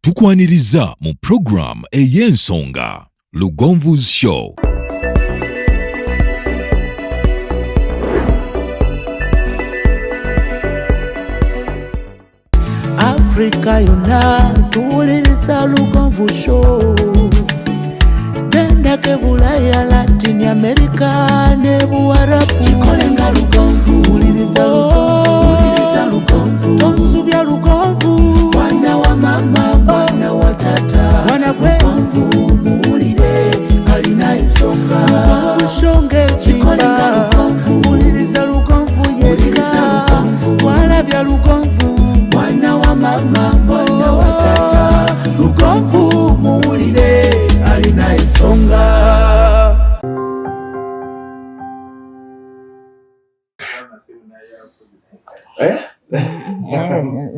Tukwaniriza mu program ey'ensonga Lugonvu's Show. Africa yonna tuwuliriza Lugonvu Show. Genda ke Bulaya, Latin America ne Buwarabu. Chikolenga Lugonvu, wuliriza Lugonvu. Tonsubya Lugonvu, mwana wa mama, mwana wa tata. Mwana kwe Lugonvu, muwulire alina ensonga. Lugonvu shonge chikolenga Lugonvu, wuliriza Lugonvu yeka. Walabya Lugonvu, mwana wa mama, mwana wa tata. Lugonvu muwulire alina ensonga.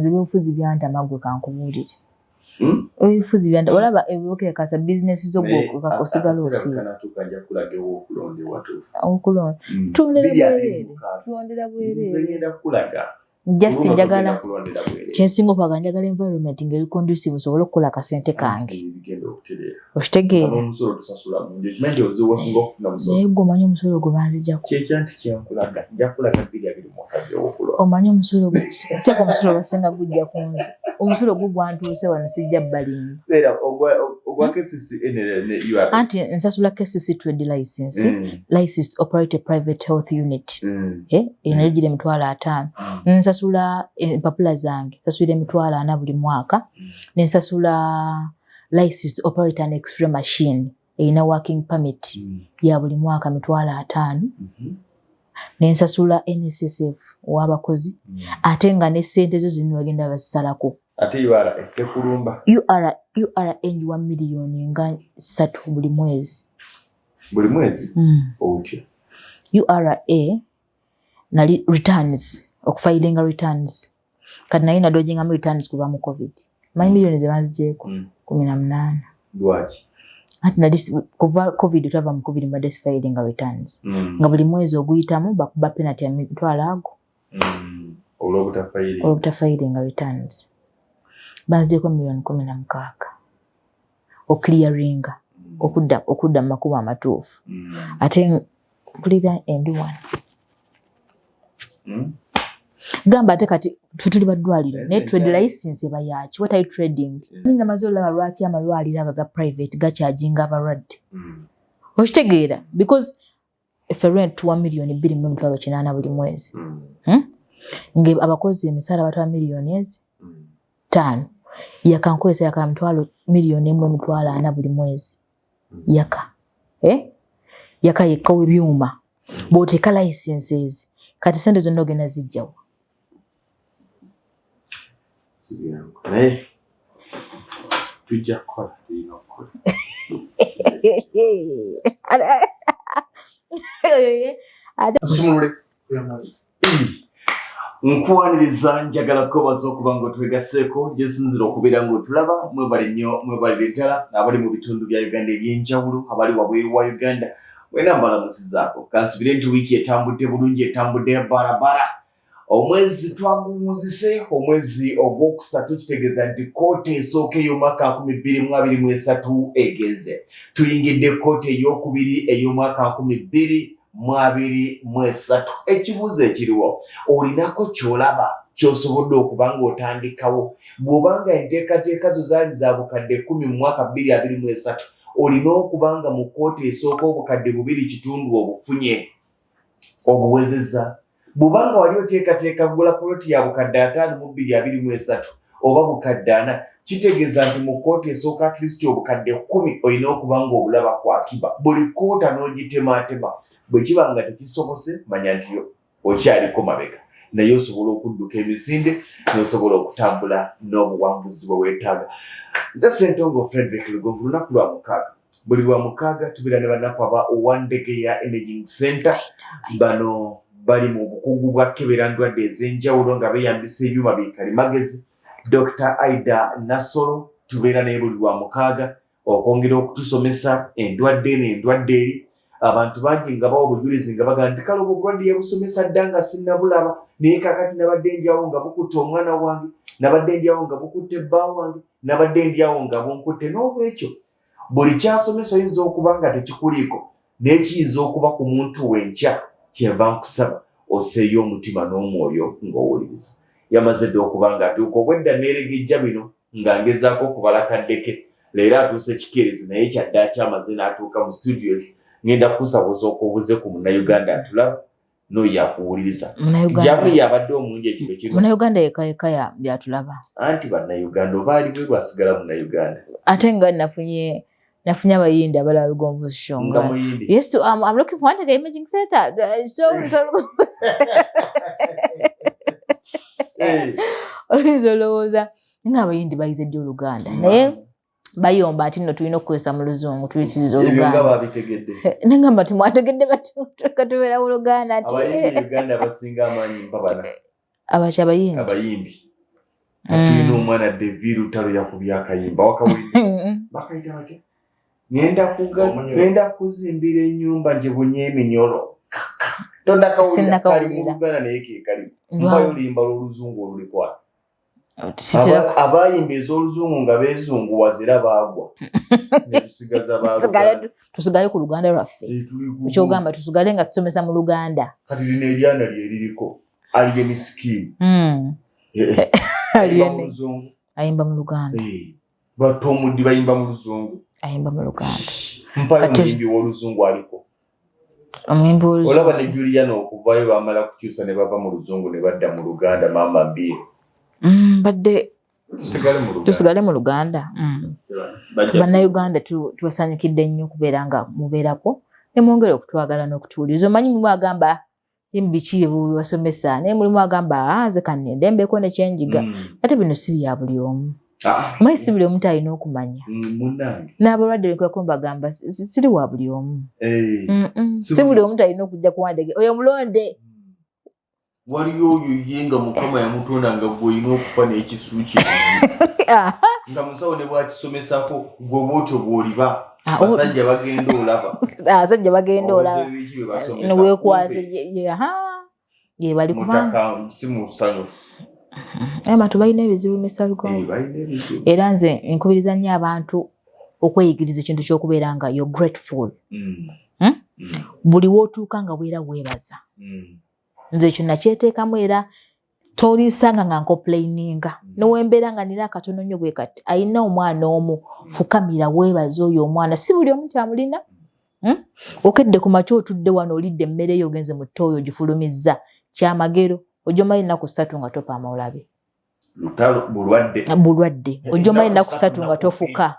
Ebifuzi byanta magwe kankubuulire. Ebifuzi byanta olaba ebibuke kasa business zo gwo osigala ofira. Okulonda. Tulondera bwerere. Just njagala kyensinga okwaga njagala environment ngeri conducive sobola okukola akasente kange. Okitegeera naye gwe omanyi omusolo gwe banzijjako. Omanyi omusolo gwe kyeka omusolo basinga gujja ku nze. Omusolo gwe gwantuuse wano sijja bbalinga. Anti nsasula KCC trade license, license to operate a private health unit. Eyo gire $5,000. Nsasula empapula zange nsasula $4,000 buli mwaka. Nsasula license to operate an X-ray machine erina working permit ya buli mwaka $5,000. Nsasula NSSF w'abakozi ate nga ne ssente zo zino bagenda bazisalako. Ate URA ekulumba. URA enji $1 million nga 3 buli mwezi. Buli mwezi? Otya. URA na returns, okufilinga returns. Kati naye nadojingamu returns kuva mu COVID. Manyi millions ze banzigyeko 18. Lwaki? Ati nali kuva COVID twava mu COVID mbadde sifilinga returns. Nga buli mwezi oguyitamu bakuba penalty ya $1,000. Olw'obutafilinga returns. Banzigyeko $16,000. Okclearinga. Okudda mu makubo amatuufu. Ate mpulira endiwano. Gamba ate kati tutuli baddwaliro ne trade license bayaki. What are you trading? Nina mazola lwaki amalwaliro aga private gacharginga abalwadde. Okitegeera because if a rent $1 million $2,800 buli mwezi. Nge abakozi emisala batwa $1,500,000 yakankozesa yaka $1,400,000 buli mwezi. Yaka yaka yekka ebyuma bw'oteeka licenses kati sente zonna ogenda zijjawa. Naye tujja kukola tulina okukola. Nkwaniriza njagala kubaza okuba ng'otwegaseeko gyesinzira okubeera ng'otulaba mwebali nnyo mwebali ddala abali mu bitundu bya Uganda eby'enjawulo abali wabweru wa Uganda mwena mbalamusizaako kansubire nti wiiki etambudde bulungi etambudde barabara. Omwezi twaguwuzise omwezi ogwokusatu kitegeeza nti kooti esooka ey'omwaka 2023 egeze. Tuyingidde kooti ey'okubiri ey'omwaka 2023. Ekibuuzo ekiriwo olinako ky'olaba ky'osobodde okuba ng'otandikawo bw'obanga enteekateeka zo zaali za bukadde 10 mu mwaka 2023 olina okuba nga mu kooti esooka obukadde 2.5 obufunye obuwezezza. Bw'obanga wali oteekateeka kugula poloti ya bukadde 5 mu 2023 oba bukadde 4 kitegeeza nti mu kooti esooka Kristo obukadde 10 olina okuba ng'obulaba kwakiba. Buli koota n'ogitemaatema bwe kiba nga tekisobose manya nti okyaliko mabega naye osobola okudduka emisinde n'osobola okutambula n'obuwanguzi bwe weetaaga. Nze Ssentongo Frederick Lugonvu lunaku lwa mukaaga. Buli lwa mukaaga tubeera ne bannaku aba Owandege ya Imaging Center. Bano bali mu bukugu bwa kebera ndwadde ez'enjawulo nga beeyambisa ebyuma bikalimagezi. Dr. Aida Nasoro tubeera naye buli lwa mukaaga okwongera okutusomesa endwadde n'endwadde eri abantu bangi nga bawa obujulizi nga bagamba nti kale obulwadde yabusomesa dda nga sinnabulaba naye kakati nabadde ndyawo nga bukutte omwana wange, nabadde ndyawo nga bukutte bba wange, nabadde ndyawo nga bunkutte. N'olwekyo buli kyasomesa oyinza okuba nga tekikuliiko naye kiyinza okuba ku muntu wenkya. Kyenva nkusaba oseeyo omutima n'omwoyo ng'owuliriza. Yamaze dda okuba ng'atuuka obwedda neeregejja bino nga ngezaako okubala kaddeke. Leero atuuse kikeerezi naye kyadde akyamaze n'atuuka mu studios. Ngenda kukusabuza okubuze ku Munnayuganda atulaba n'oyo akuwuliriza. Jamu yabadde omungi ekiro kino. Munnayuganda yekayeka byatulaba. Anti bannayuganda obaali bwe lwasigala Munnayuganda. Ate nga nafunye abayindi abalala Lugonvu show. Yes, I'm looking for an imaging setup. Olowooza ng'abayindi bayize ddi Oluganda naye bayomba ati nno tulina okukozesa mu Luzungu tuyitiriza Oluganda. Nengamba timwategedde katubeera mu Luganda ati Abayindi basinga amaanyi mpabana. Abaki abayindi? Abayimbi. Tulina omwana David Lutalo yakubya akayimba wakawulidde. Bakayita batya? Ngenda kuzimbira ennyumba nje bunye eminyolo. Tondakawulira kali mu Luganda naye ke kali. Mpayo limba l'Oluzungu olulikwala. Abayimba ez'Oluzungu nga beezunguwaza era baagwa. Ne tusigaza baagwa. Tusigale ku Luganda lwaffe. Ekyogamba tusigale nga tusomesa mu Luganda. Kati lino eryana lyeririko aliye misikini. Ayimba mu Luganda. Bato omuddi bayimba mu Luzungu. Ayimba mu Luganda. Mpayo omuyimbi w'Oluzungu aliko. Omuyimbi w'Oluzungu. Olaba ne Juliana okuvayo bamala kukyusa ne bava mu Luzungu ne badda mu Luganda maama mbiri. Badde tusigale mu Luganda. Bannayuganda tubasanyukidde nnyo okubeera nga mubeerako ne mwongere okutwagala n'okutuwuliriza. Omanyi mulimu agamba biki byebasomesa naye mulimu agamba nze kannendembeko ne kyenjiga. Ate bino si bya buli omu. Omanyi si buli omu talina okumanya. N'abalwadde bekulako mbagamba siri wa buli omu. Si buli omu talina okujja kuwandege oyo mulonde. Waliyo oyo ye nga Mukama yamutonda nga gw'olina okufa n'ekisu kye. Nga musawo ne bwakisomesako gw'oba otyo bw'oliba. Abasajja bagenda olaba. Abasajja bagenda olaba. Neweekwase ye bali kubanga. Mutaka si musanyufu. Abantu balina ebizibu Mr. Lugonvu. Era nze nkubiriza nnyo abantu okweyigiriza ekintu ky'okubeera nga you're grateful. Buli w'otuuka nga bwera weebaza. Nze ekyo nakyeteekamu era tolisanga nga nkomplaininga. Nowembeera nga nina akatono nnyo bwe kati ayina omwana omu fukamira weebaza oyo omwana si buli omu kyamulina. Okedde ku makya otudde wano olidde emmere yo ogenze mu ttooyo ogifulumizza kyamagero ojomayo ennaku 3 nga topaama olabe. Lutalo bulwadde ojomayo ennaku 3 nga tofuka.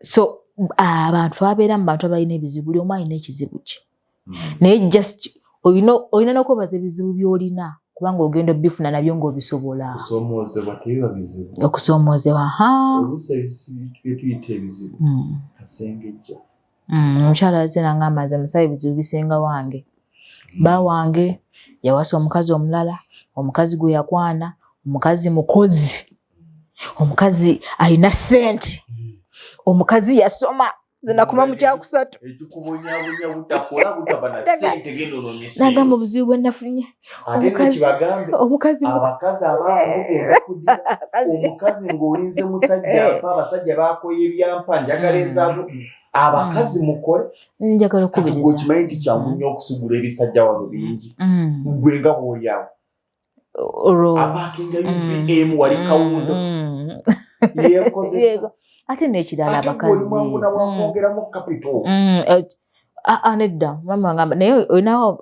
So abantu abeera mu bantu abalina ebizibu buli omu alina ekizibu kye. Naye just olina n'okwebaza ebizibu by'olina kubanga ogenda bifuna nabyo ng'obisobola. Okusomoozebwa tebiba bizibu. Okusomoozebwa oluusi tuyita ebizibu kasengejja. Omukyala azze n'angamba nze musabe ebizibu bisinga wange. Bba wange yawasa omukazi omulala, omukazi gwe yakwana, omukazi mukozi, omukazi alina ssente, omukazi yasoma. Zinakuma mu kyakusatu. Ekikubonyabonya butakola butaba na ssente genda onoonyesa. Nagamba obuzibu bwe nafunye. Omukazi abakazi abaafuuka kuddira omukazi ng'olinze musajja abasajja baakoye ebyampa njagala ezaabo abakazi mukole. Njagala okubiriza. Okimanyi nti kyangu nnyo okusugula ebisajja wano bingi. Gwe nga bw'oli awo. Apaakinga UBM wali kawundo. Yeekozesa. Ate n'ekirala abakazi. Nedda mama ngamba naye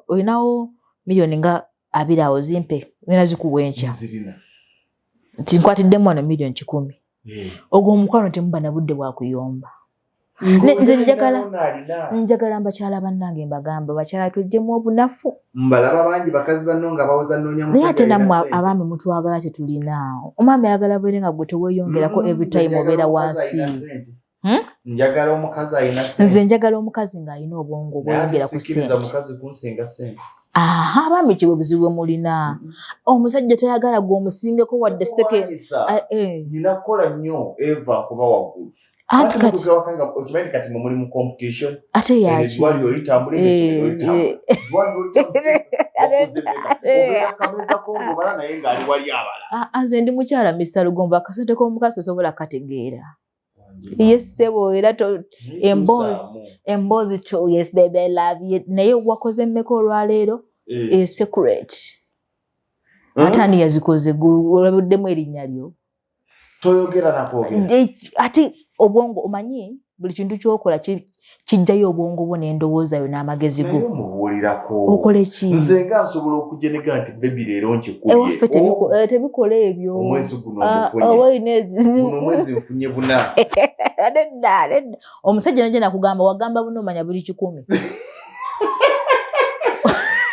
olinawo miliyoni nga 2 awo zimpe nina zikuwa enkya. Nti nkwatiddemu wano miliyoni 10. Ogwo omukwano temuba na budde bwa kuyomba. Nze njagala mbakyala bannange mbagamba bakyala tujjemu obunafu. Mbalaba bangi bakazi banno nga bawoza nnoonya musajja. Naye ate nammwe abaami mutwagala tetulina. Omwami ayagala beere nga gwe teweeyongerako every time obeera wansi. Njagala omukazi alina ssente. Nze njagala omukazi ng'alina obwongo obweyongera ku ssente. Omukazi kunsinga ssente. Abaami kye buzibu bwe mulina. Omusajja tayagala gwe omusingeko wadde second. Nina kukola nnyo Eva kuba waggulu. Ati kati okimanyi kati muli mu competition ate yaki wali oyitambula kameza kongobala naye ngaali wali abala. Nze ndi mukyala Mr. Lugombo, akasente k'omukazi osobola kategeera. Yes sebo era emboozi to yes baby I love you naye wakoze mmeka olwaleero secret ate ani yazikoze olabuddemu erinnya lyo toyogera nakwogera ate obwongo omanyi buli kintu kyokola kijjayo obwongo bwo n'endowooza yo n'amagezi go mubuulirako okole ki nze nga nsobola okujenega nti bebi leero nkikubye ewaffe tebikola ebyo omwezi guno omwezi nfunye buna nedda omusajja najja nakugamba wagamba buno omanya buli 10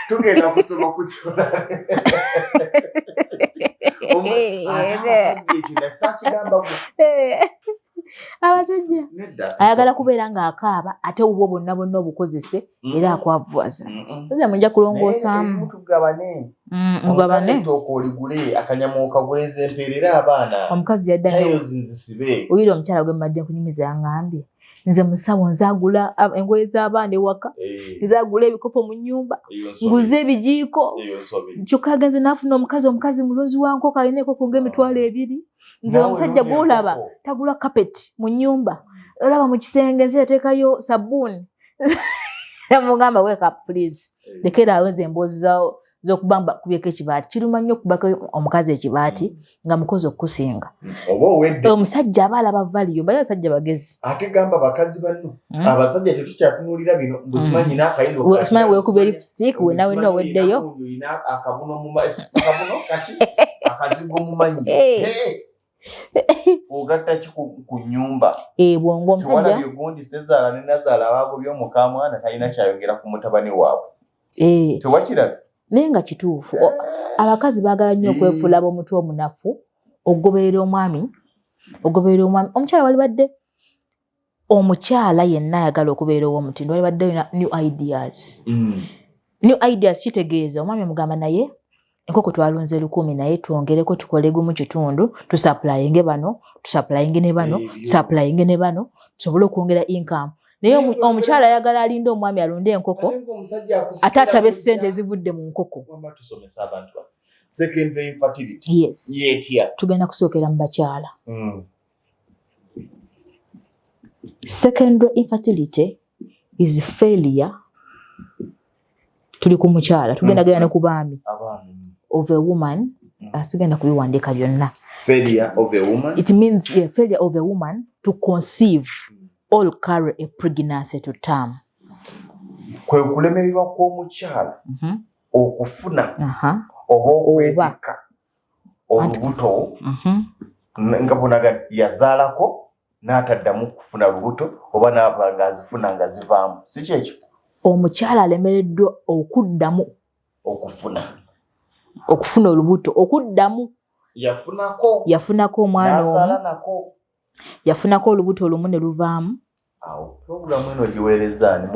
tugenda kusoma kukisola abasajja ayagala kubeera ng'akaaba ate obwo bonna obukozese era akwavuwaza oza munja kulongoosaamu mugabane oligule akanyama okaguleza empeerera abaana omukazi yadda oyira omukyala gwe mmadde nkunyumiza yangambye nze musawo nzagula engoye z'abaana ewaka nzagula ebikopo mu nnyumba nguze ebijiiko kyokka agenze n'afuna omukazi mulunzi wa nkoko alina ekoko ng'emitwalo 2 nze omusajja gw'olaba tagula kapeti mu nnyumba olaba mu kisenge nze yateekayo sabbuuni mugamba wake up please lekeraawo nze emboozi z'okubamba kubyeko ekibaati kiruma nnyo okubako omukazi ekibaati nga mukozi okukusinga omusajja aba alaba valiyo mbaye abasajja bagezi ate gamba bakazi banno abasajja tetukyatunulira bino busimanyi n'akayiro simanyi weekuba lipstick wena wena oweddeyo akabuno kaki akazigo mumanyi ogatta ki ku nnyumba bwongo omusajja gundi Sezaala ne Nazaala baagobye omukamwana talina kyayogera ku mutabani waabwe tewakiraga naye nga kituufu abakazi baagala nnyo okwefuula omutwe omunafu okugoberera omwami omukyala wali badde omukyala yenna ayagala okubeera ow'omutindo wali badde new ideas kitegeeza omwami amugamba naye enkoko twalunze 10 naye twongereko tukole gumu kitundu tusaplayinge bano tusaplayinge ne bano tusaplayinge ne bano tusobole okwongera income naye omukyala ayagala alinde omwami alunde enkoko ate asabe ssente ezivudde mu nkoko. Yes. Tugenda kusookera mu bakyala. Secondary infertility is failure. Tuli ku mukyala tugenda genda ne ku baami of a woman asigenda kubiwandiika byonna. Failure of a woman? It means failure of a woman to conceive or carry a pregnancy to term. Kwe kulemererwa kw'omukyala okufuna oba okwettika olubuto nga bonaga yazaalako n'ataddamu kufuna lubuto oba n'aba ng'azifuna nga zivaamu si kyekyo omukyala alemereddwa okuddamu okufuna olubuto okuddamu yafunako omwana omu yafunako olubuto olumu ne luvaamu. Awo programu eno giweereza ni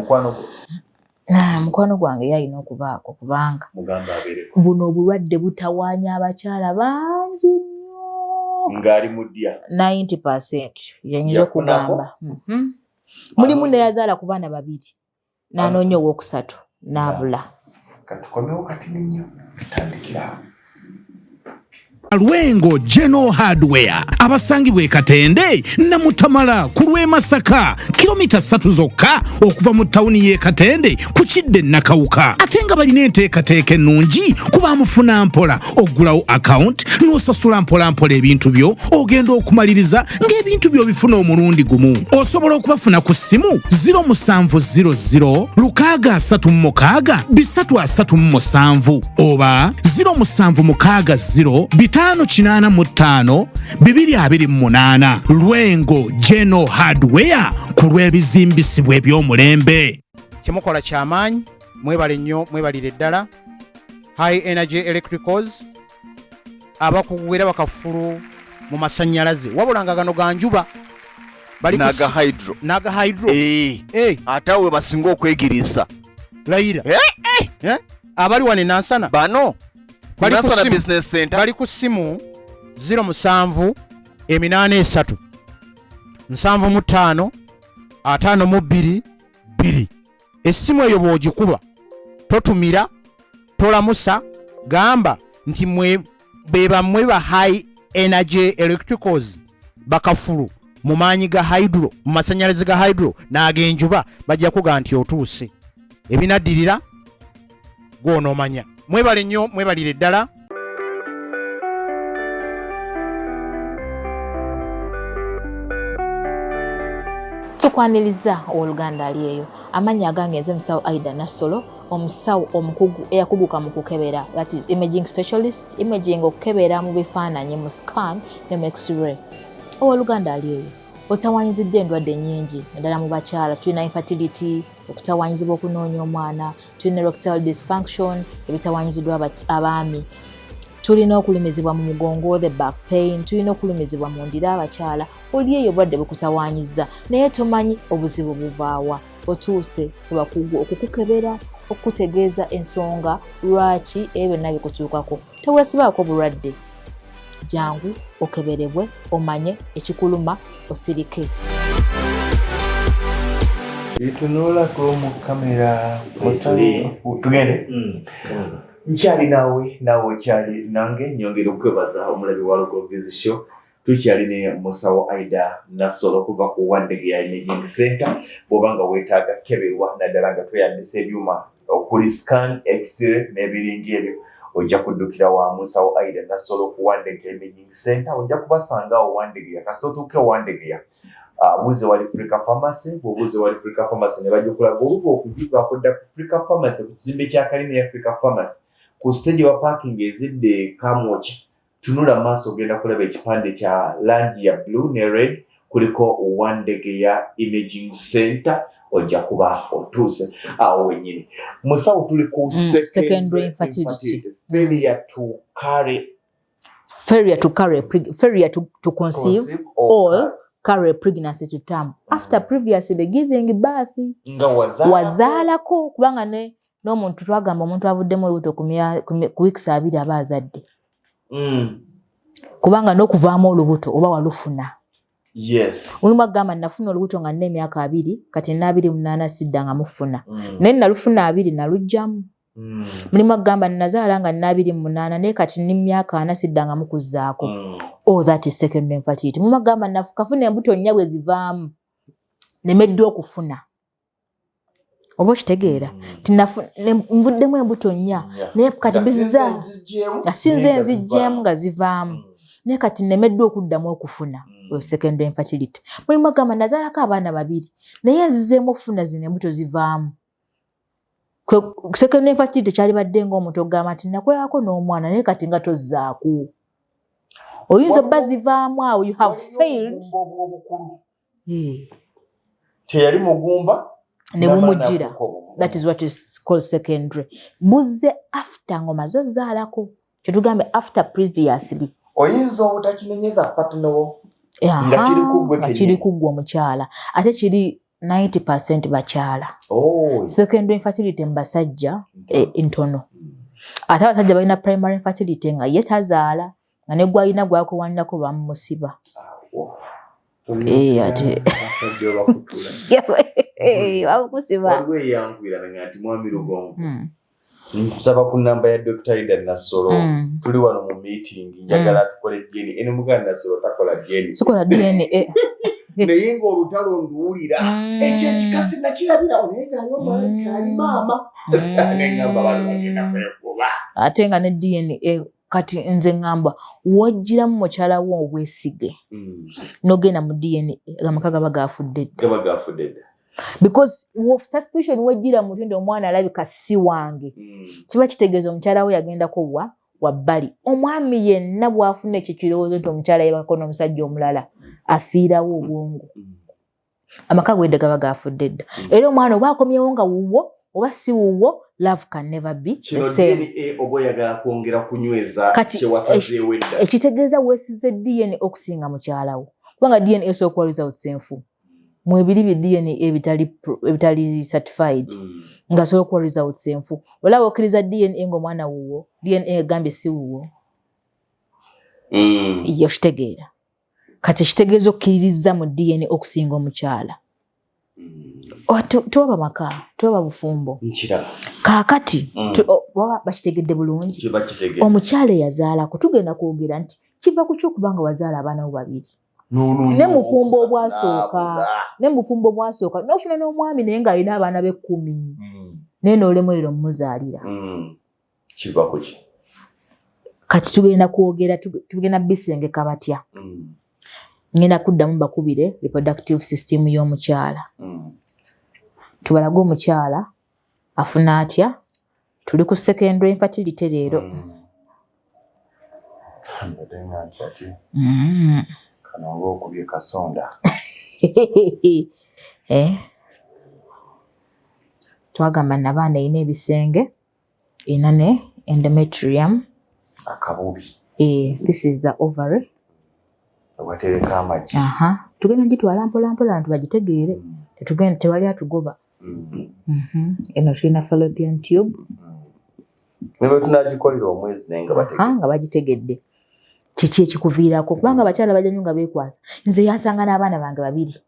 mukwano gwange yalina okubaako kubanga buno obulwadde butawaanya abakyala bangi nnyo ng'ali mu ddya 90% yenyinza okugamba. Mulimu neyazaala ku baana 2 n'anoonya ow'okusatu n'abula. Katukomewo kati nnyo tutandikirawo. Lwengo General Hardware abasangibwa e Katende Namutamala ku lw'e Masaka kilomita 3 zokka okuva mu tawuni y'e Katende ku Kidde Nakawuka ate nga balina enteekateeka ennungi kuba mufuna mpola oggulawo account n'osasula mpola ebintu byo ogenda okumaliriza ng'ebintu byo bifuna omulundi gumu. Osobola okubafuna ku ssimu 0700 636 oba 0760 585 228. Lwengo General Hardware ku lw'ebizimbisibwa eby'omulembe. Kyemukola kyamaanyi mwebale nnyo mwebalire ddala High Energy Electricals abakuwera bakafulu mu masannyalaze wabula nga gano ganjuba naga hydro atawe basinga okwegirisa layira abali wane nansana bano Nansana Business Center bali ku simu 07 83 755 52 2. Essimu eyo bw'ogikuba totumira tolamusa gamba nti bebamwe ba high energy electricals bakafulu mu maanyi ga hydro mu masanyalaze ga hydro n'ag'enjuba bajja kuga nti otuuse ebinaddirira gw'onoomanya. Mwebale nnyo, mwebalire ddala. Tukwaniriza oluganda alieyo amanya agange nze musawo Aida Nassolo omusawo omukugu eyakuguka mu kukebera, that is imaging specialist, imaging okukebera mu bifaananyi mu scan ne mu x-ray. Oluganda alieyo otawanyizidde endwadde nnyingi naddala mu bakyala. Tulina infertility, okutawanyizibwa okunoonya omwana, tulina erectile dysfunction, ebitawanyiziddwa abaami, tulina okulumizibwa mu mugongo, the back pain, tulina okulumizibwa mu ndira abakyala. Oli eyo obwadde bukutawanyiza naye tomanyi obuzibu buvaawa, otuuse ku bakugu okukukebera, okutegeeza ensonga lwaki ebyo byonna bikutuukako. Teweesibaako bulwadde, jangu okeberebwe omanye ekikuluma osirike. Bitunulako mu kamera tugende. Nkyali nawe kyali nange nyongera okwebaza omulabi wa Local Vision Show. Tukyali ne musawo Aida Nassolo okuva ku Wandege ya Imaging Center. Bw'obanga weetaaga keberwa naddala nga tweyambisa ebyuma okuli scan, x-ray n'ebiringi ebyo, ojja kuddukira wa musawo Aida Nassolo ku Wandege ya Imaging Center. Ojja kubasanga awo Wandege ya kasita otuuke Wandege ya buuze wali Africa Pharmacy. Bw'obuuze wali Africa Pharmacy ne bajja okulaga oluba okugiva kudda ku Africa Pharmacy ku kizimbe kya kalina ya Africa Pharmacy ku stage wa parking ezidde Kamwocha. Tunula maaso ogenda kulaba ekipande kya langi ya blue ne red kuliko Wandege ya Imaging Center. Ojja kuba otuuse awo wennyini. Musawo tuli ku secondary infertility. Failure to conceive or carry pregnancy to term after previously giving birth. Nga wazaalako kubanga n'omuntu twagamba omuntu avuddemu olubuto ku weeks 2 aba azadde. Kubanga n'okuvaamu olubuto oba walufuna. Yes. Mulimu agamba nafuna olubuto nga nina emyaka 2 kati nina 28 sidda nga mufuna. Naye nalufuna 2 nalugjamu. Mulimu agamba nazaala nga nina 28 naye kati nina emyaka 4 sidda nga mukuzzaako. Oh, that is secondary infertility. Mulimu agamba nafuna embuto nnya bwe zivaamu nemeddwa okufuna. Oba kitegeera nvuddemu embuto nnya naye kati bizza asinze nzijjeemu nga zivaamu naye kati nemeddwa okuddamu okufuna. Secondary infertility. Mulimu agamba nazaalako abaana 2 naye nzizeemu okufuna zino embuto zivaamu. Secondary infertility kyali badde ng'omuntu ogamba nti nakulabako n'omwana naye kati nga tozzaako. Oyinza obba zivaamu awo, you have failed. Teyali mugumba ne mumujjira. That is what is called secondary. Buzze after ngomaze ozaalako. Kyetugambe after previously. Oyinza obutakinenyeza patinowo. Nga kiri kuggwa omukyala. Ate kiri 90% bakyala. Secondary infertility mbasajja ntono. Ate abasajja balina primary infertility nga ye tazaala nga ne gwalina gwakuwanirako bamumusiba. Ate wakusiba. Waliwo eyankwira ngati mwami Lugongo. Nsaba ku namba ya Dr. Aida Nassolo. Tuli wano mu meeting njagala tukole DNA. Ene muganda Nassolo takola DNA. Sikola DNA. Naye ng'olutalo nduwulira ekyo ekikasi nakirabira naye ng'ayomala ali maama. Nengamba bano bagenda kwekuba. Ate nga ne DNA kati nze ngamba wajjiramu mukyala wo obwesige. Nogenda mu DNA amaka gaba gafudde dda. Because suspicion wajjira mu nti omwana alabika si wange. Kiba kitegeeza omukyala we yagendako wabbali. Omwami yenna bw'afuna ekyo kirowoozo nti omukyala yebako n'omusajja omulala afiirawo obwongo. Amaka gedda gaba gafudde dda. Era omwana oba akomyewo nga wuwo oba si wuwo, love can never be the same. DNA oba oyagala kwongera kunyweza kyewasazeewo edda. Ekitegeeza weesize DNA okusinga mukyala wo. Kubanga DNA esobola okuwa results enfu. Mu ebiri bye DNA ebitali certified nga sobola okuwa results enfu. Olaba okkiriza DNA ng'omwana wuwo, DNA egambye si wuwo. Iyo kitegeera. kati kitegeeza okkiririza mu DNA okusinga omukyala. Tuwaba maka, tuwaba bufumbo. Kaakati baba bakitegedde bulungi. Omukyala eyazaalako tugenda kwogera nti kiva ku kyokubanga wazaala abaana bo babiri. Ne mufumbo obwasooka n'ofuna n'omwami naye ng'alina abaana be 10 naye n'olemererwa mumuzaalira. Kiva ku ki? Kati tugenda kwogera tugenda bisengeka batya. Ngenda kuddamu bakubire reproductive system y'omukyala. Tubalaga omukyala afuna atya. Tuli ku secondary infertility leero. Kanonga okubye kasonda. Twagamba nabaana erina ebisenge, erina ne endometrium. Akabubi. This is the ovary. Watereka amagi. Tugenda gitwala mpola nti bagitegeere. Tetugenda tewali atugoba. Eno tulina fallopian tube. Nebe tunagikolera omwezi naye nga bagitegedde. Kiki ekikuviirako kubanga abakyala bajja nnyo nga beekwasa. Nze yansanga n'abaana bange 2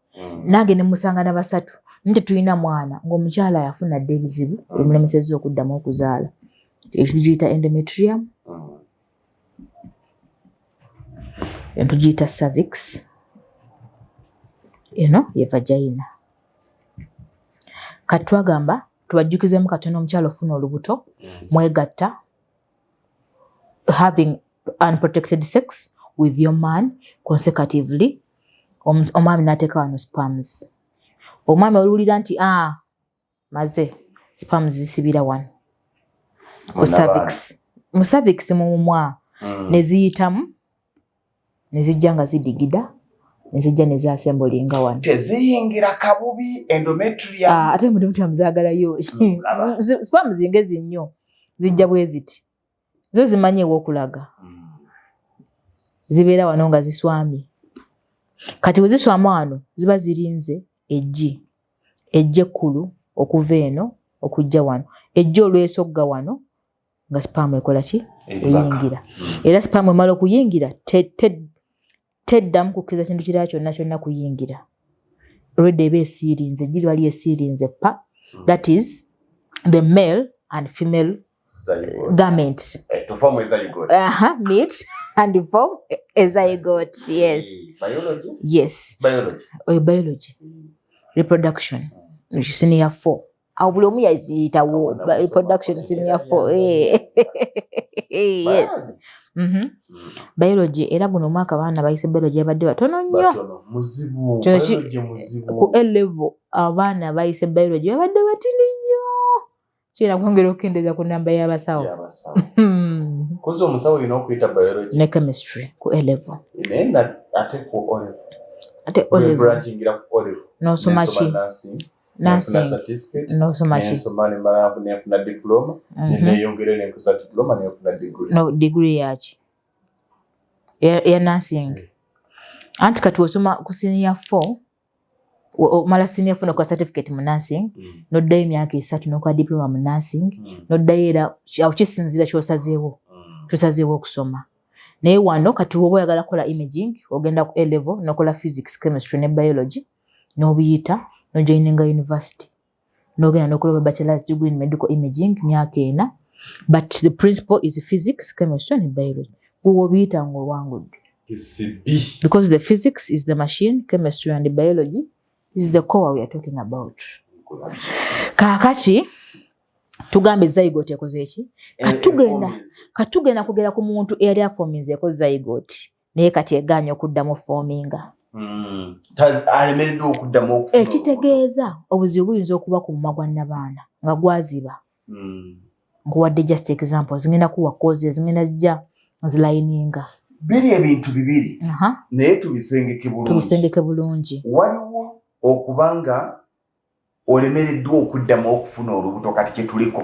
nange ne musanga na 3 nti tulina mwana ng'omukyala yafuna dde ebizibu ebimulemesezza okuddamu okuzaala. Ekigiyita endometrium. Tugiyita cervix. Eno ye vagina. Kati twagamba tubajjukizemu katono omukyala ofuna olubuto mwegatta having unprotected sex with your man consecutively. Omwami n'ateeka wano sperms. Omwami olulira nti maze sperms zisibira wano ku cervix. Mu cervix mumwa ne ziyitamu ne zijja nga zidigida ne zijja ne zaasembulinga wano. Teziyingira kabubi endometrium. Ate endometrium zaagalayo. Sperms ngezi nnyo zijja bwe ziti. Zo zimanyi ew'okulaga. Zibeera wano nga ziswami. Kati we ziswamu wano ziba zirinze eggi ekkulu okuva eno okujja wano. Eggi olwesogga wano nga sperm ekola ki? Eyingira. Era sperm emala okuyingira teddamu kukkiriza kintu kirala kyonna kuyingira. Olwedde eba esiirinze, eggi wali esiirinze pa. That is the male and female garment. To form a zygote. Meet and form a zygote. Yes. Biology? Yes. Biology. Biology. Reproduction. Senior 4. Buli omu yaziyitawo reproduction senior 4. Yes. Biology era guno omwaka abaana bayise biology abadde batono nnyo. Muzibu. Biology muzibu. Ku A-level abaana bayise biology abadde batini nnyo. Kira kwongera okukendeza ku namba y'abasawo. Kuzo omusawo yino okuyita biology. Ne chemistry ku A-level. Nena ate ku O-level. Ate O-level. Branching ku O-level. No so much. Nursing. No so much. Nsomani mara nefuna diploma. Neyongere nenkusa diploma nefuna degree. No degree yachi. Ya nursing. Anti kati osoma ku senior 4 mala senior 4 kwa certificate mu nursing. Noddayo emyaka 3 n'okwa diploma mu nursing. Noddayo era kisinzira kyosazeewo. Kyosazeewo okusoma. Naye wano kati woba oyagala kola imaging ogenda ku A-level n'okola physics, chemistry ne biology n'obiyita n'ojoininga university. N'ogenda n'okola bachelor's degree in medical imaging myaka 4. But the principle is physics, chemistry and biology. Obiyita ng'owangudde. Because the physics is the machine, chemistry and the biology is the core we are talking about. Kaakati tugambe zygote ekoze eki? Katugenda kugera ku muntu eyali aforminze ekoze zygote. Naye kati eganya okuddamu forminga. Alemereddwa okuddamu okufuna. Ekitegeeza obuzibu buyinza okuba ku mumwa gwa nnabaana nga gwaziba. Nkuwadde just examples. Ngenda kuwa causes ngenda zijja nzilininga. Biri ebintu bibiri. Naye tubisengeke bulungi. Waliwo okubanga olemereddwa okuddamu okufuna olubuto kati kye tuliko.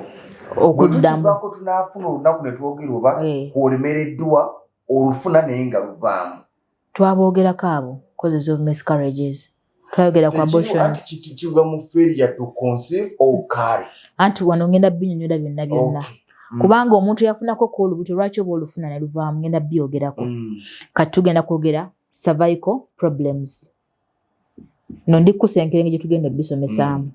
Okuddamu tunaafuna olunaku ne twogera oba olemereddwa olufuna naye nga luvaamu. Twaboogerako abo causes of miscarriages. Twayogera ku abortions. Kiva mu failure to conceive or carry. Anti wano ngenda binyonyola byonna. Kubanga omuntu yafunako ko olubuto lwaki oba olufuna ne luvaamu ngenda byogerako. Kati tugenda kwogera cervical problems. Nondi kusenkenge tugenda bisomesaamu.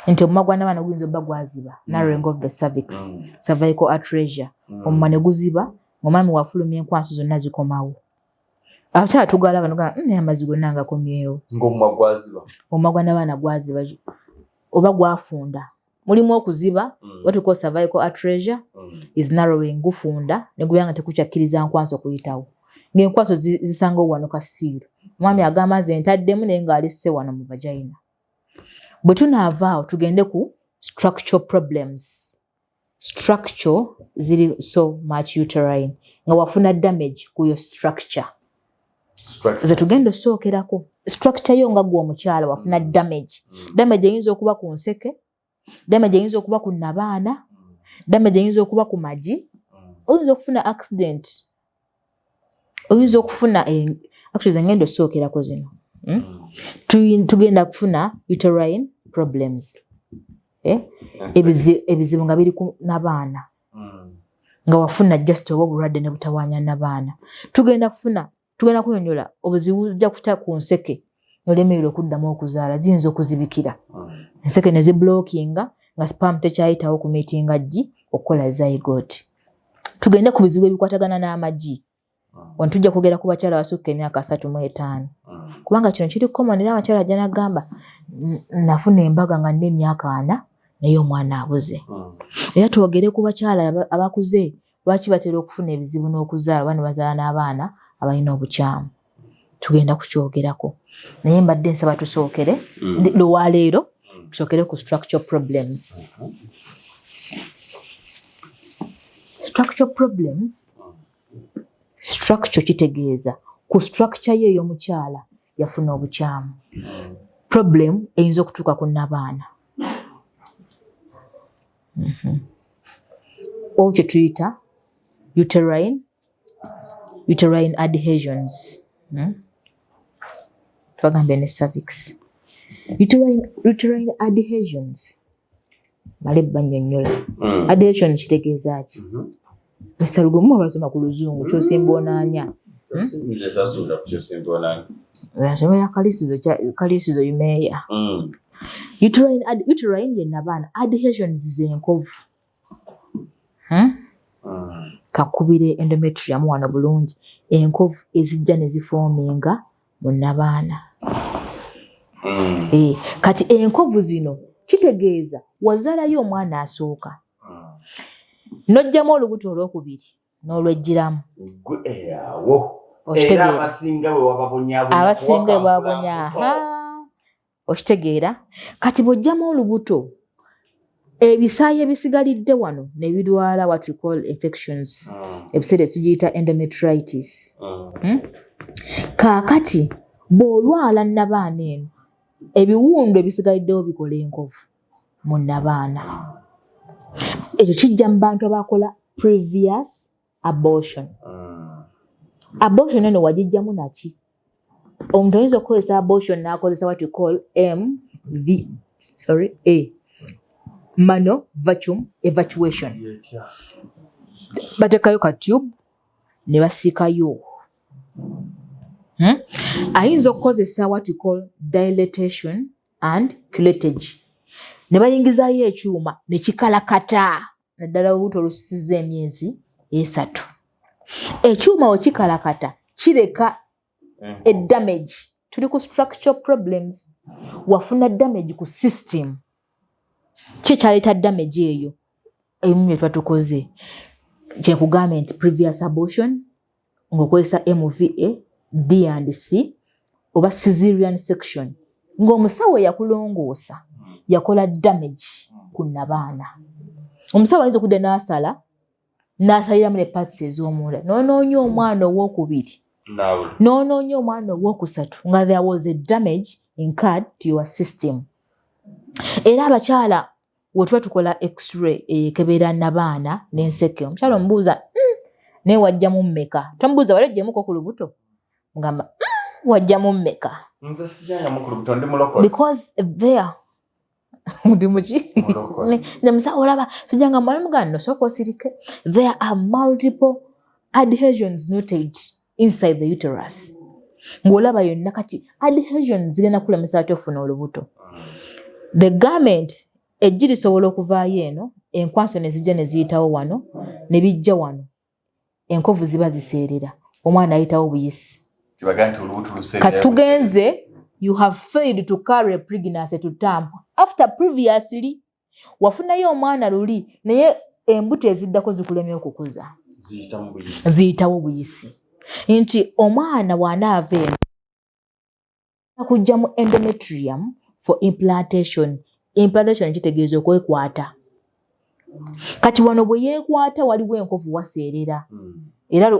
Nti omumwa n'abaana guyinza obba gwaziba, narrowing of the cervix, cervical atresia. Omumwa ne guziba, omwami wafulumya enkwanso zonna zikomawo. Abakyala tugalaba noga amazzi gonna gakomyewo. Ng'omumwa gwaziba. Omumwa n'abaana gwaziba oba gwafunda. Mulimu okuziba, what we call cervical atresia is narrowing, gufunda ne guyanga tekukyakkiriza nkwanso kuyitawo. Ng'enkwanso zisanga wano kasiiru. Mwami agamba nze ntaddemu naye ng'alisse wano mu vagina. Bwe tunaavaawo tugende ku structural problems. Structure ziri so much uterine. Nga wafuna damage ku yo structure. Ze tugenda osookerako. Structure yo nga gwe omukyala wafuna damage. Damage eyinza okuba ku nseke, damage eyinza okuba ku nabaana, damage eyinza okuba ku magi, oyinza okufuna accident. Oyinza okufuna actually ngendo osookerako zino. Tugenda kufuna uterine problems. Ebizibu nga biri ku nabaana. Nga wafuna just oba obulwadde ne butawaanya nabaana. Tugenda kunyonyola obuzibu bujja kuta ku nseke n'olemererwa okuddamu okuzaala ziyinza okuzibikira. Enseke ne ziblockinga nga sperm tekyayitawo ku meetinga ggi okukola zygote. Tugende ku bizibu ebikwatagana n'amagi. Wano tujja kwogera ku bakyala abasukka emyaka 35. Kubanga kino kiri common era abakyala ajja n'agamba nafuna embaga nga nina emyaka 4 naye omwana abuze. Era twogere ku bakyala abakuze lwaki batera okufuna ebizibu n'okuzaala bano bazaala n'abaana abalina obukyamu. Tugenda kukyogerako. Naye mbadde nsaba tusookere lwaleero tusookere ku structural problems. Structural problems, structure kitegeeza ku structure ye y'omukyala yafuna obukyamu. Problem eyinza okutuuka ku nabaana. O kye tuyita uterine adhesions. Twagambe ne cervix. Uterine adhesions. Malebba nnyonnyola. Adhesion kitegeeza ki? Mr. Lugomu abasoma ku Luzungu kyosimba onaanya. Nze sasula ku kyosimba onaanya. Nasomera kalisizo yumeeya. Uterine ye nabaana. Adhesions z'enkovu. Kakubire endometrium wano bulungi. Enkovu ezijja ne zifoominga mu nabaana. Kati enkovu zino kitegeeza wazaalayo omwana asooka. N'ojjamu olubuto olwokubiri n'olwejjiramu. Era abasinga bwe wababonya. Okitegeera? Kati bw'ojjamu olubuto ebisaayi ebisigalidde wano ne birwala what we call infections. Ebiseera tugiyita endometritis. Kaakati bw'olwala nabaana eno ebiwundu ebisigaliddewo bikola enkovu mu nabaana. Ekyo kijja mu bantu abakola previous abortion. Abortion eno wagijjamu naki? Omuntu ayinza okukozesa abortion n'akozesa what we call mano vacuum evacuation. Batekayo ka tube ne basiikayo. Ayinza okukozesa what we call dilatation and curettage. Ne bayingizaayo ekyuma ne kikalakata naddala olubuto olususiza emyezi 3. Ekyuma we kikalakata kireka damage. Tuli ku structural problems. Wafuna damage ku system. Kyaleeta damage eyo ebimu bye twatukoze. Kyekugamba nti previous abortion ng'okozesa MVA, D and C oba cesarean section. Ng'omusawo yakulongoosa yakola damage ku nabaana. Omusawo ayinza okudda n'asaliramu ne parts ez'omunda. N'onoonya omwana ow'okubiri. N'onoonya omwana ow'okusatu nga there was a damage incurred to your system. Era abakyala we tuba tukola x-ray ekebera nabaana n'enseke. Omukyala omubuuza naye wajjamu mmeka? Tomubuuza wali ojjemuko ku lubuto? Mugamba wajjamu mmeka? Nze sijjangamu ku lubuto ndi mulokole. Because there ndi muki? Ne musawo olaba sijjanga mwalimu gano sooka osirike. There are multiple adhesions noted inside the uterus. ng'olaba yonna kati adhesion zigenda kulemesa ate ofuna olubuto. The government ejji lisobola okuvaayo eno enkwaso ne zijja ne ziyitawo wano ne bijja wano enkovu ziba ziseerera omwana ayitawo buyisi. Katugenze you have failed to carry pregnancy to term after previously wafunayo omwana luli naye embuto eziddako zikulemye okukuza ziyitawo buyisi nti omwana bw'anaava eno kujjamu endometrium for implantation. Implantation kitegeeza okwekwata. Kati wano bwe yeekwata waliwo enkovu waseerera era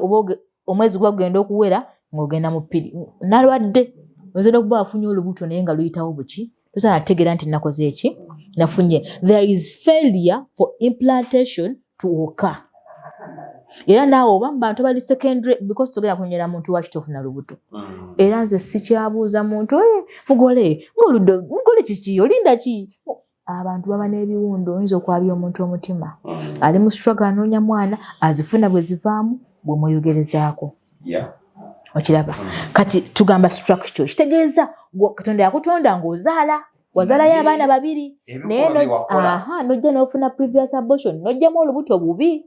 omwezi gwagenda okuwera ng'ogenda mu piri nalwadde oyinza n'okuba afunye olubuto naye nga luyitawo buki tosaana tegeera nti nakoze eki nafunye. There is failure for implantation to occur. Era naawe oba mu bantu bali secondary because togenda kunyera muntu waki tofuna lubuto. Era nze sikyabuuza muntu mugole kiki olinda ki. Abantu baba n'ebiwundo oyinza okwabya omuntu omutima ali mu struggle anoonya mwana azifuna bwe zivaamu bwe mweyogerezaako. Okiraba kati tugamba structure kitegeeza Katonda yakutonda ng'ozaala wazaalayo abaana babiri naye nojja n'ofuna previous abortion nojjamu olubuto bubi.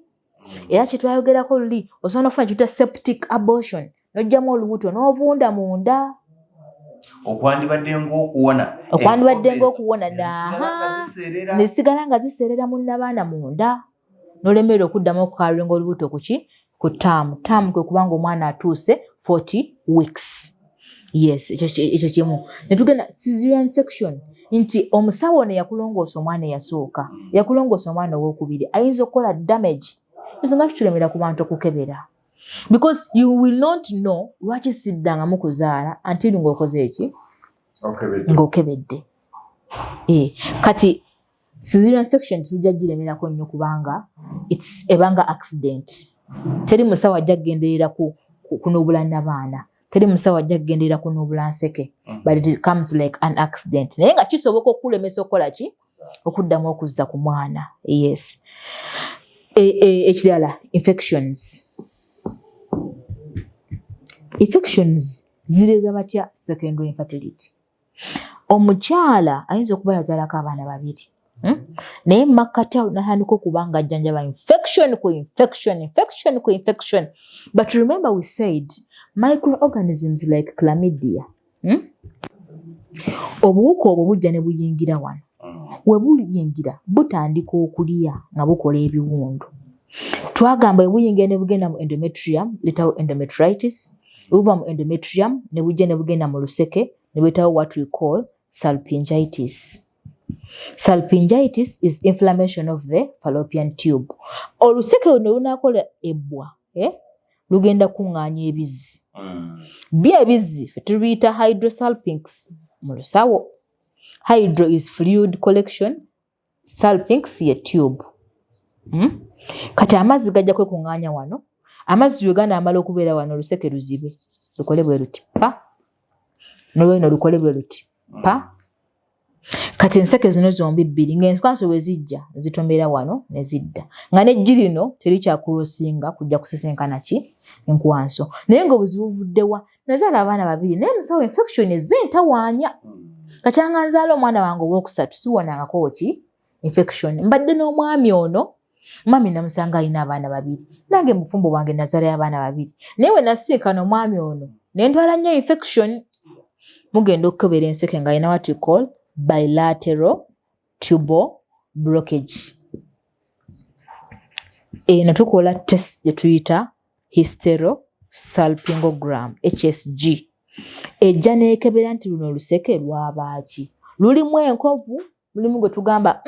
Era kyetwayogerako luli osobola n'ofuna kyuta septic abortion nojjamu olubuto n'ovunda munda okwandibadde ng'okuwona nesigala nga ziseerera munnabaana munda n'olemerera okuddamu okukalinga olubuto ku taamu kwe kubanga omwana atuuse 40 weeks. Yes, ekyo kimu. Ne tugenda cesarean section nti omusawo ono yakulongoosa omwana eyasooka yakulongoosa omwana owokubiri ayinza okukola damage. Nsonga kitulemera ku bantu okukebera because you will not know lwaki siddangamu kuzaala until ng'okoze eki ng'okebedde. Kati cesarean section tujja giremerako nnyo kubanga ebanga accident. Teri musawo ajja kugenderera kunoobula n'abaana teri musawo ajja kugenderera kunoobula nseke but it comes like an accident naye nga kisoboka okulemesa okukola ki okuddamu okuzza ku mwana. Yes. Ekirala infections zireeza batya secondary infertility. Omukyala ayinza okuba yazaalako abaana babiri naye makkati awo natandika okuba nga ajjanjaba infection ku infection. But remember we said microorganisms like chlamydia obuwuka obwo bujja ne buyingira wano we buyingira butandika okulya nga bukola ebiwundu. Twagamba bwe buyingira ne bugenda mu endometrium letawo endometritis buva mu endometrium ne bujja ne bugenda mu luseke ne bwetawo what we call salpingitis. Salpingitis is inflammation of the fallopian tube. Oluseke luno lunakola ebbwa lugenda kuŋŋaanya ebizzi ebizzi tuluyita hydrosalpinx mu lusawo. Hydro is fluid collection, salpinx ye tube. Kati amazzi gajja kwekuŋŋaanya wano amazzi wegana amala okubeera wano oluseke luzibe lukole bwe luti pa nolweno lukole bwe luti pa. Kati enseke zino zombi bbiri ng'enkwaso bwe zijja zitombera wano ne zidda nga n'eggi lino terikyakulosinga kujja kusesenkana ki enkwanso naye ng'obuzibu buvuddewa nazaala abaana babiri naye musawo infection ezentawaanya. Kakyanga nzaala omwana wange owookusatu siwonangako ki infection mbadde n'omwami ono mami namusanga alina abaana babiri nange mufumbo wange nazaalayo abaana babiri naye we nasinkana omwami ono ne ntwala nnyo infection. Mugenda okukebera enseke nga alina what we call bilateral tubal blockage. Eno tukola test gye tuyita hysterosalpingogram HSG. Ejja neekebera nti luno oluseke lwabaaki lulimu enkovu lulimu gwe tugamba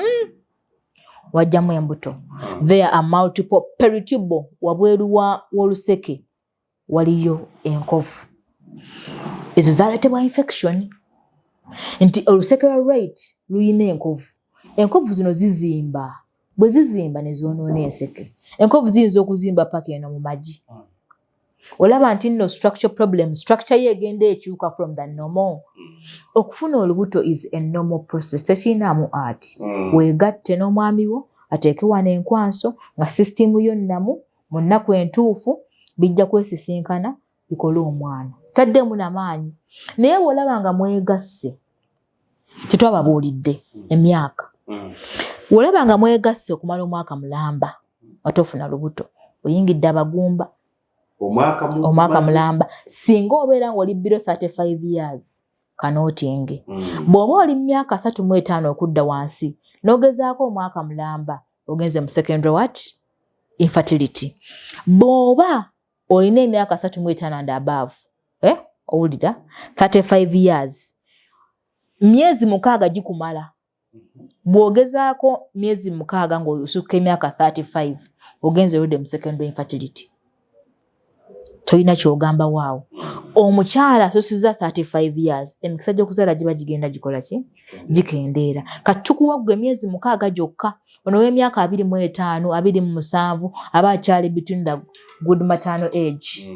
wajjamu embuto. There are multiple peritubal wabweru w'oluseke waliyo enkovu. Ezo zaaleetebwa infection nti oluseke lwa right luyina enkovu. Enkovu zino zizimba bwe zizimba ne zoonoona enseke. Enkovu ziyinza okuzimba paka eno mu magi. Olaba nti nno structure problem structure yegenda ekyuka from the normal. Okufuna olubuto is a normal process tekirinaamu art. Weegatte n'omwami wo ateeke wano enkwanso nga system yo nnamu mu nnaku entuufu bijja kwesisinkana bikole omwana. taddemu n'amaanyi naye bw'olaba nga mwegasse tetwababuulidde emyaka bw'olaba nga mwegasse okumala omwaka mulamba ate ofuna lubuto oyingidde abagumba omwaka mulamba singa obeera ng'oli below 35 years kanootinge bw'oba oli myaka 35 okudda wansi n'ogezaako omwaka mulamba ogenze mu secondary what infertility bw'oba olina emyaka 35 and above owulira 35 years myezi 6 gikumala bw'ogezaako myezi 6 ng'osukka emyaka 35 ogenze oludde mu secondary infertility tolina kyogamba waawo omukyala asusiza 35 years emikisa gy'okuzaala giba gigenda gikola ki gikendeera kati tukuwa ggwe emyezi 6 gyokka ono w'emyaka 25 27 aba akyali between the good maternal age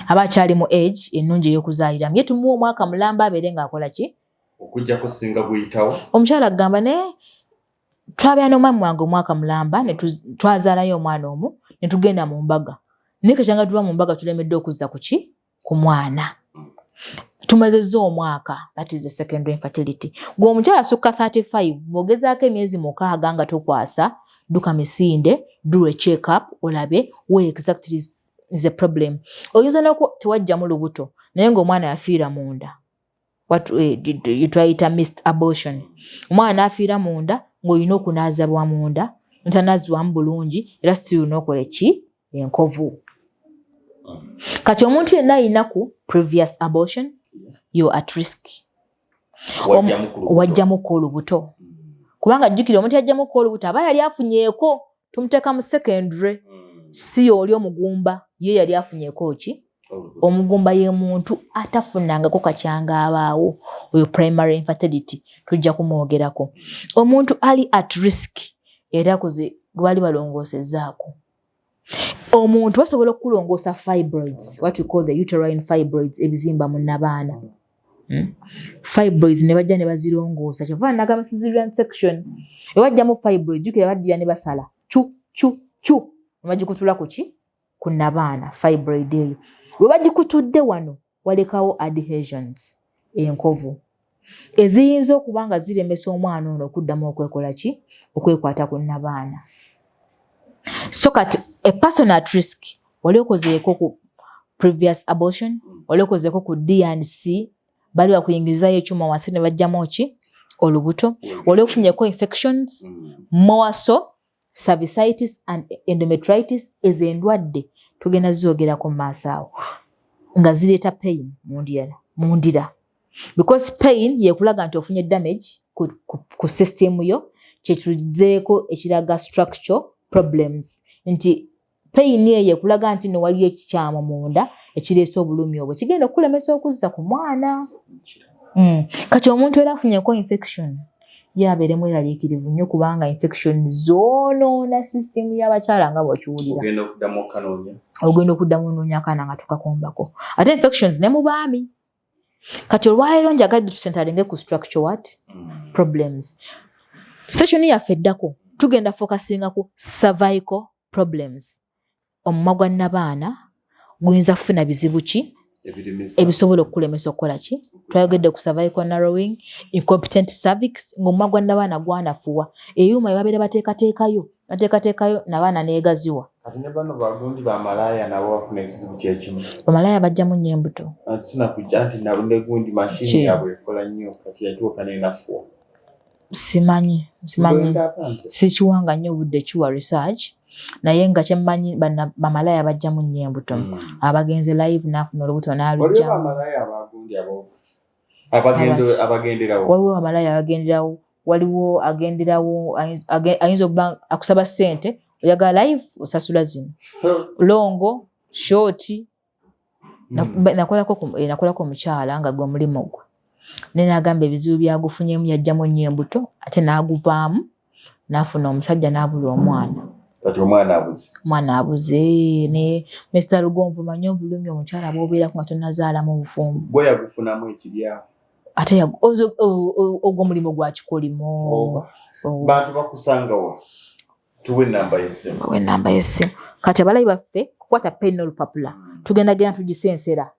aba akyali mu age ennungi ey'okuzaaliramu ye tumuwa omwaka mulamba abeere ng'akola ki okujjako singa guyitawo omukyala agamba ne twabeera n'omwami wange omwaka mulamba ne twazaalayo omwana omu ne tugenda mu mbaga naye kakyanga tuba mu mbaga tulemedde okuzza ku ki ku mwana tumazezza omwaka that is the secondary infertility gwe omukyala asukka 35 bw'ogezaako emyezi 6 nga tokwasa duka misinde do a check up olabe where exactly is a problem oyinza tewajjamu lubuto naye ng'omwana yafiira munda what twayita missed abortion omwana afiira munda ng'olina okunaazibwa munda ntanaazibwamu bulungi era still olina okola ki enkovu kati omuntu yenna ayinaku previous abortion you're at risk wajjamuko olubuto kubanga jjukira omuntu yajjamuko olubuto aba yali afunyeeko tumuteeka mu secondary si oli omugumba ye yali afunyeeko ki omugumba ye muntu atafunangako kakyanga abaawo oyo primary infertility tujja kumwogerako omuntu ali at risk era koze gwali balongoosezaako omuntu basobola okulongoosa fibroids what we call the uterine fibroids ebizimba mu nnabaana fibroids ne bajja ne bazirongoosa kyova nagamba cesarean section ewajjamu fibroids jukira baddira ne basala cu ne bagikutula ku ki ku nnabaana fibroid eyo bwe bagikutudde wano walekawo adhesions enkovu eziyinza okuba nga ziremesa omwana ono okuddamu okwekola ki okwekwata ku nnabaana so kati a person at risk wali okozeeko ku previous abortion wali okozeeko ku D&C bali bakuyingirizayo ekyuma wansi ne bajjamu ki olubuto wali ofunyeeko infections more so cervicitis and endometritis ez'endwadde tugenda zoogerako mu maaso awo nga zireeta pain mu ndira because pain yekulaga nti ofunye damage ku system yo kyetuzzeeko ekiraga structure problems nti pain eyo ekulaga nti waliyo ekikyamu munda ekireese obulumi obwo kigenda okulemesa okuzza ku mwana kati omuntu era afunyeeko infection yabeere mweraliikirivu nnyo kubanga infection zoonoona system y'abakyala nga bw'okiwulira ogenda okuddamu onoonya akaana nga tukakombako ate infections ne mu baami kati olwaleero njagadde tusentalinge ku structure what problems session yaffe eddako tugenda focusinga ku cervical problems omumwa gwa nnabaana guyinza kufuna bizibu ki ebisobola okukulemesa okukola ki twayogedde ku cervical narrowing incompetent cervix ng'omumwa gwa nnabaana gwanafuwa eyuma ebabeera bateekateekayo nabaana neegaziwa kati ne bano bagundi bamalaaya nabo bafuna ekizibu kyekimu bamalaaya bajjamu nnyo embuto sina kujja nti nabunde gundi mashini yabwe ekola nnyo kati yatuuka nenafuwa simanyi sikiwanga nnyo obudde kiwa research naye nga kyemmanyi bamalaaya bajjamu nnyo embuto abagenze live n'afuna olubuto n'alujja waliwo bamalaaya abagenderawo waliwo agenderawo ayinza okuba akusaba ssente oyagala live osasula zino longo shoti nakolako omukyala nga gwe omulimu gwe naye n'agamba ebizibu byagufunyemu yajjamu nnyo embuto ate n'aguvaamu n'afuna omusajja n'abula omwana kati omwana abuze ne Mr. Lugonvu manyi obulumi omukyala bw'obeerako nga tonazaalamu obufumbo gwe yagufunamu ekiryawo ate ogwo omulimu gwa kikolimo bantu bakusangawa tuwe ennamba y'essimu kati abalayi baffe kukwata pen n'olupapula tugenda tugisensera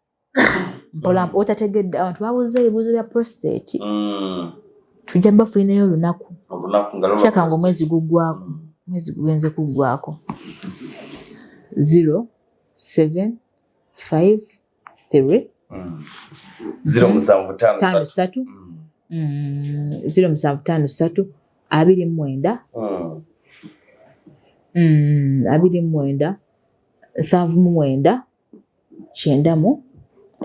mpola otategedde abantu babuuza ebibuuzo bya prostate tujja bafuinayo olunaku kyaka nga omwezi guggwako mwezi gugenze kuggwako 0753 0753 0753 29 29 79 94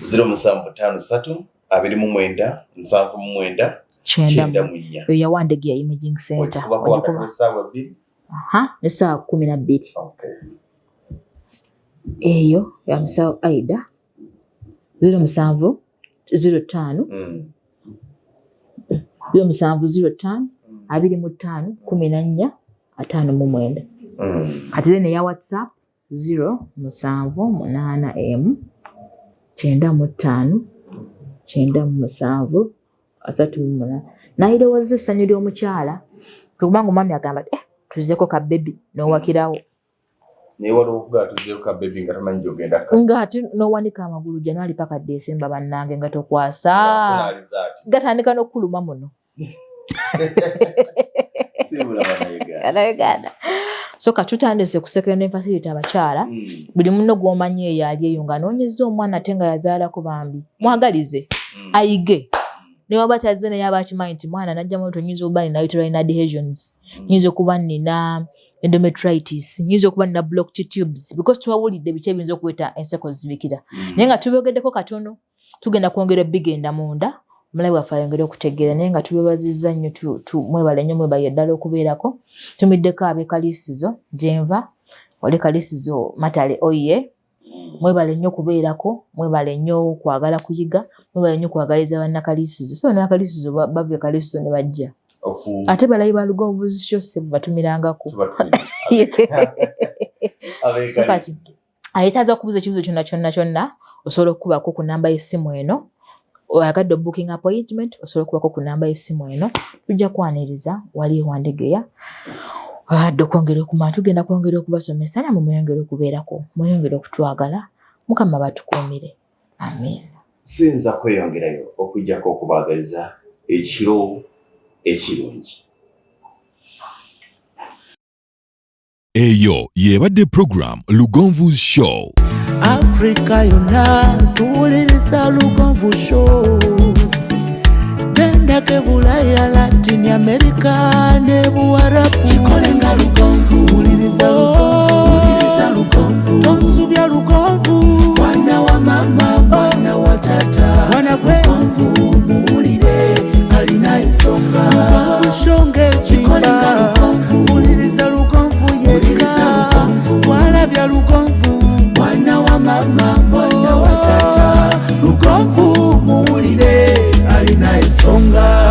0753 29 79 94 oyo yawandege ya imaging center essaawa 12 eyo ya musawo Aida 0705 05 25 14 59 kati ne ya WhatsApp 0788 95 97 38 nayirowoza essanyu ly'omukyala kubanga omwami agamba tuzeko ka baby n'owakirawo nga ate n'owanika amagulu January paka December bannange nga tokwasa gatandika n'okuluma muno so katutandise kusekera facility abakyala buli muno gw'omanyi eyo ali eyo nga anoonyezza omwana ate nga yazaalako bambi mwagalize ayige ne waba kyazze naye abakimanyi nti mwana najjamu tonyinza okuba nina uterine adhesions nyinza okuba nina endometritis nyinza okuba nina blocked tubes because tuwawulidde biki ebiyinza okuleeta enseko zibikira naye nga tubogeddeko katono tugenda kwongera ebigenda munda omulabi waffe ayongere okutegeera naye nga tubebazizza nnyo mwebale nnyo mwebale ddala okubeerako tumiddeko ab'ekaliisizo gyenva wali kaliisizo matale oye mwebale nnyo kubeerako mwebale nnyo kwagala kuyiga mwebale nnyo kwagaliza bannakaliisizo so bannakaliisizo bava ekaliisizo ne bajja ate balayi ba Lugonvuzi Shose batumirangako so kati ayetaaza okubuuza ekibuzo kyonna osobola okukubako ku namba y'essimu eno oyagadde booking appointment osobola okubako ku namba y'essimu eno tujja kwaniriza wali ewandegeya adde okwongera okumanya tugenda kwongera okubasomesa namwe mweyongere okubeerako mweyongere okutwagala Mukama batukuumire amen. Sinza kweyongerayo okujjako okubaagaliza ekiro ekirungi. Eyo yebadde program Lugonvuzi Show. Africa yonna tuwuliriza Lugonvu Show. Genda ke Bulaya, Latin America ne Buarabu. Chikolenga Lugonvu, wuliriza Lugonvu. Tonsubya Lugonvu, mwana wa mama, mwana wa tata. Mwana kwe Lugonvu, muwulire alina ensonga. Lugonvu shonge chikolenga Lugonvu, wuliriza Lugonvu yeka. Walabya Lugonvu, mwana wa mama, mwana wa tata. Lugonvu muwulire alina ensonga.